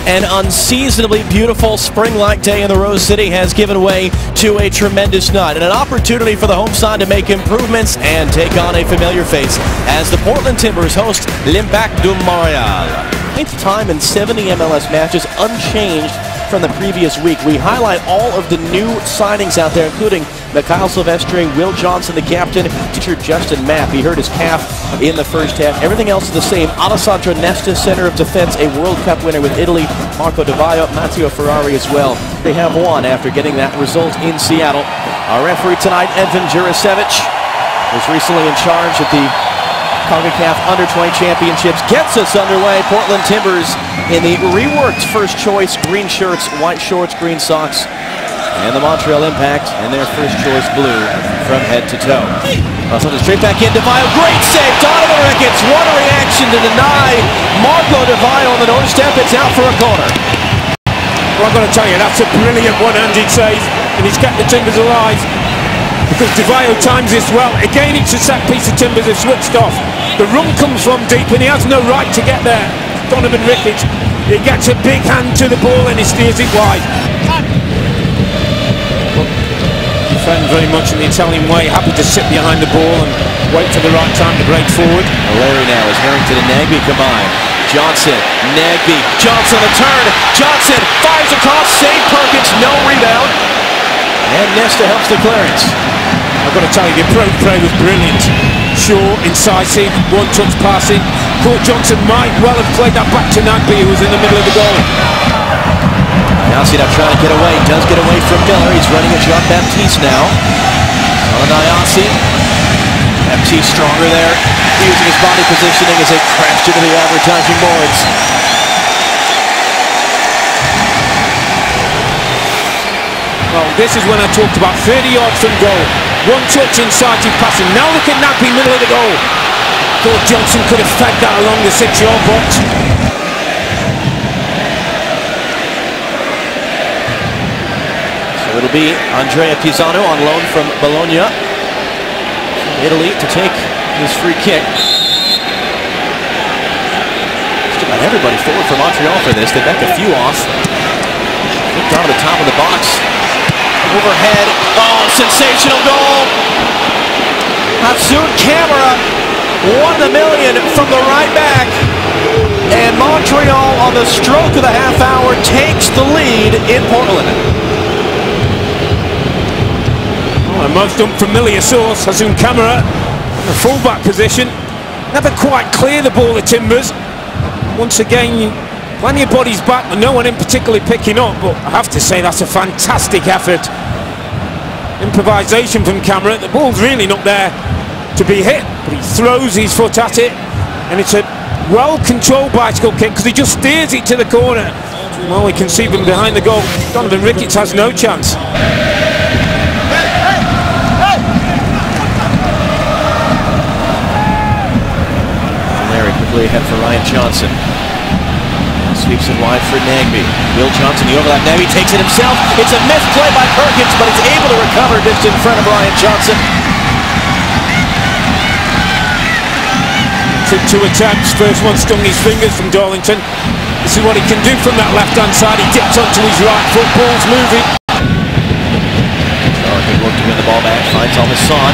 An unseasonably beautiful spring-like day in the Rose City has given way to a tremendous night and an opportunity for the home side to make improvements and take on a familiar face as the Portland Timbers host l'Impact de Montréal. 9th time in 70 MLS matches, unchanged from the previous week. We highlight all of the new signings out there, including Mikhail Silvestre, Will Johnson, the captain, teacher Justin Mapp. He hurt his calf in the first half. Everything else is the same. Alessandro Nesta, center of defense, a World Cup winner with Italy. Marco Di Vaio, Matteo Ferrari as well. They have won after getting that result in Seattle. Our referee tonight, Edvin Jurasevich, was recently in charge at the CONCACAF Under-20 Championships. Gets us underway. Portland Timbers in the reworked first choice green shirts, white shorts, green socks, and the Montreal Impact in their first choice blue from head to toe. Sent it straight back in. Di Vaio, great save. Donovan Ricketts, what a reaction to deny Marco Di Vaio on the doorstep. It's out for a corner. Well, I've got to tell you, that's a brilliant one-handed save, and he's kept the Timbers alive. Because Di Vaio times this well. Again, it's a set piece of Timbers have switched off. The run comes from deep and he has no right to get there. Donovan Ricketts, he gets a big hand to the ball and he steers it wide. Defend very much in the Italian way, happy to sit behind the ball and wait for the right time to break forward. Larry now is Harrington and Nagbe combined. Johnson, Nagbe, Johnson on the turn. Johnson fires across, save Perkins, no rebound. And Nesta helps the clearance. I've got to tell you, the approach play was brilliant. Sure, incisive, one-touch passing. Court Johnson might well have played that back to Nagbe, who was in the middle of the goal. Now see that trying to get away. Does get away from Miller. He's running at Jean-Baptiste now. Anayasi. Baptiste stronger there. Using his body positioning as they crashed into the advertising boards. Well, this is when I talked about 30 yards from goal. One touch incisive passing. Now look at Nagbe, middle of the goal. Thought Johnson could have fed that along the 6-yard box. So it'll be Andrea Pisano on loan from Bologna, from Italy, to take his free kick. Just about everybody forward for Montreal for this. They back a few off. Look down to the top of the box. Overhead, oh, sensational goal! Hatsun Camara, 1 in a million from the right back. And Montreal, on the stroke of the half hour, takes the lead in Portland. Oh, a most unfamiliar source, Hatsun Camara, in the full-back position. Never quite clear the ball, the Timbers. Once again, plenty of bodies back, and no one in particular picking up, but I have to say that's a fantastic effort. Improvisation from Camara. The ball's really not there to be hit, but he throws his foot at it, and it's a well-controlled bicycle kick because he just steers it to the corner. Well, we can see from behind the goal, Donovan Ricketts has no chance. Larry quickly ahead for Ryan Johnson. Sweeps it wide for Nagbe. Will Johnson, the overlap. Nagbe takes it himself. It's a missed play by Perkins, but he's able to recover just in front of Ryan Johnson. Took 2 attempts. First one stung his fingers from Darlington. This is what he can do from that left-hand side. He dipped onto his right foot. Ball's moving. Darlington worked to win the ball back. Finds Almasson.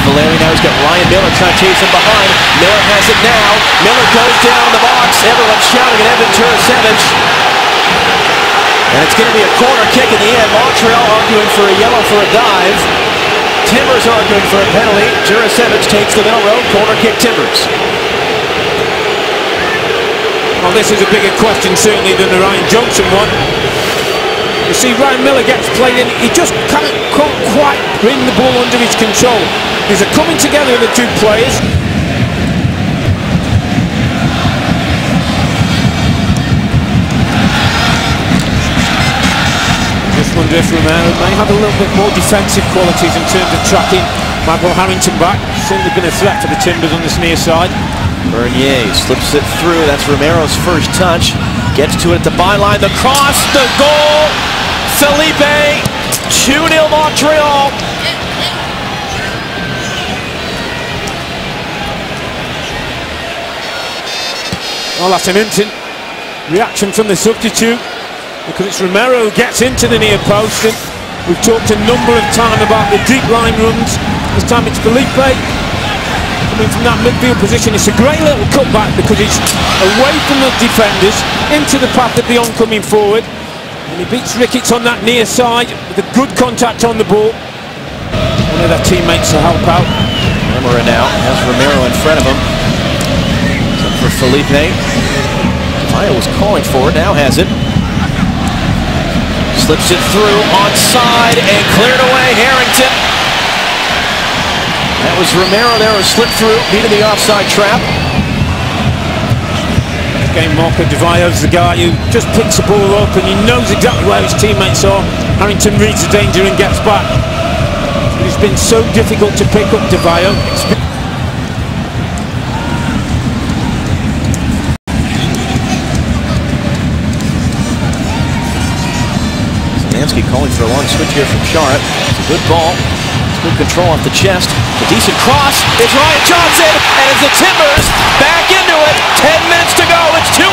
Valeri now, he's got Ryan Miller trying to chase him behind. Miller has it now. Miller goes down in the box. Everyone's shouting at Edvin Jurasevich. And it's going to be a corner kick in the end. Montreal arguing for a yellow for a dive. Timbers arguing for a penalty. Jurasevich takes the middle road. Corner kick Timbers. Well, this is a bigger question certainly than the Ryan Johnson one. You see, Ryan Miller gets played in. He just can't quite bring the ball under his control. There's a coming together of the two players. Just wonder if Romero may have a little bit more defensive qualities in terms of tracking Michael Harrington back. Certainly been a threat for the Timbers on this near side. Bernier slips it through. That's Romero's first touch. Gets to it at the byline. The cross, the goal. Felipe, 2-0 Montreal. Well, that's an instant. reaction from the substitute, because it's Romero who gets into the near post. And we've talked a number of times about the deep line runs. This time it's Felipe coming from that midfield position. It's a great little cutback because it's away from the defenders into the path of the oncoming forward, and he beats Ricketts on that near side with a good contact on the ball. One of their teammates to help out. Romero now has Romero in front of him. Up for Felipe. Mayo was calling for it, now has it. Slips it through, onside, and cleared away. Harrington. That was Romero there who slipped through, beating the offside trap. Game marker, DeVayo's the guy who just picks the ball up and he knows exactly where his teammates are. Harrington reads the danger and gets back. It's been so difficult to pick up DeVayo. Calling for a long switch here from Charlotte. It's a good ball. It's good control off the chest. A decent cross. It's Ryan Johnson. And as the Timbers back into it, 10 minutes to go. It's 2-1.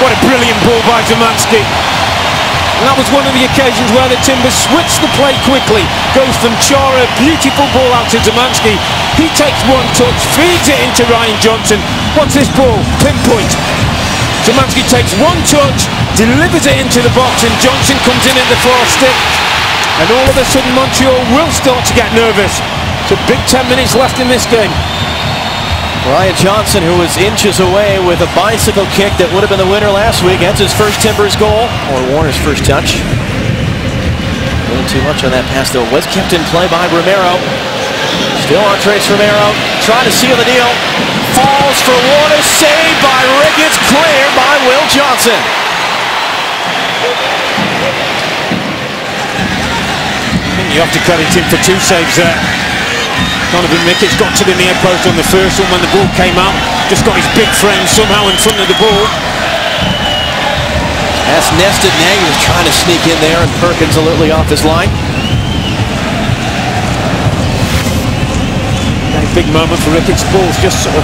What a brilliant ball by Zemansky. And that was one of the occasions where the Timbers switched the play quickly. Goes from Chara, beautiful ball out to Zemansky. He takes one touch, feeds it into Ryan Johnson. What's this ball? Pinpoint. Zemansky takes one touch, delivers it into the box, and Johnson comes in at the far stick. And all of a sudden Montreal will start to get nervous. It's a big 10 minutes left in this game. Ryan Johnson, who was inches away with a bicycle kick that would have been the winner last week, gets his first Timbers goal, or Warner's first touch. A little too much on that pass, though. Was kept in play by Romero. Still on Trace Romero, trying to seal the deal. Falls for Warner, saved by Ricketts, cleared by Will Johnson. You have to credit him for two saves there. Donovan Ricketts got to the near post on the first one when the ball came out. Just got his big frame somehow in front of the ball. That's nested. Nagy was trying to sneak in there, and Perkins allegedly off his line. Big moment for Ricketts. Ball's just sort of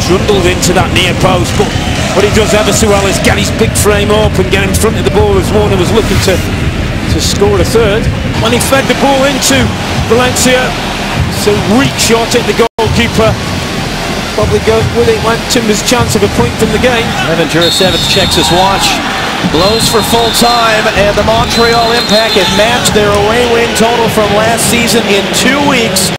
trundled into that near post, but what he does ever so well is get his big frame up and get in front of the ball as Warner was looking to score a third. When he fed the ball into Valencia, it's a weak shot at the goalkeeper. Probably goes with it, went Timbers' chance of a point from the game. Evan Jurasevich checks his watch, blows for full time, and the Montreal Impact have matched their away win total from last season in 2 weeks.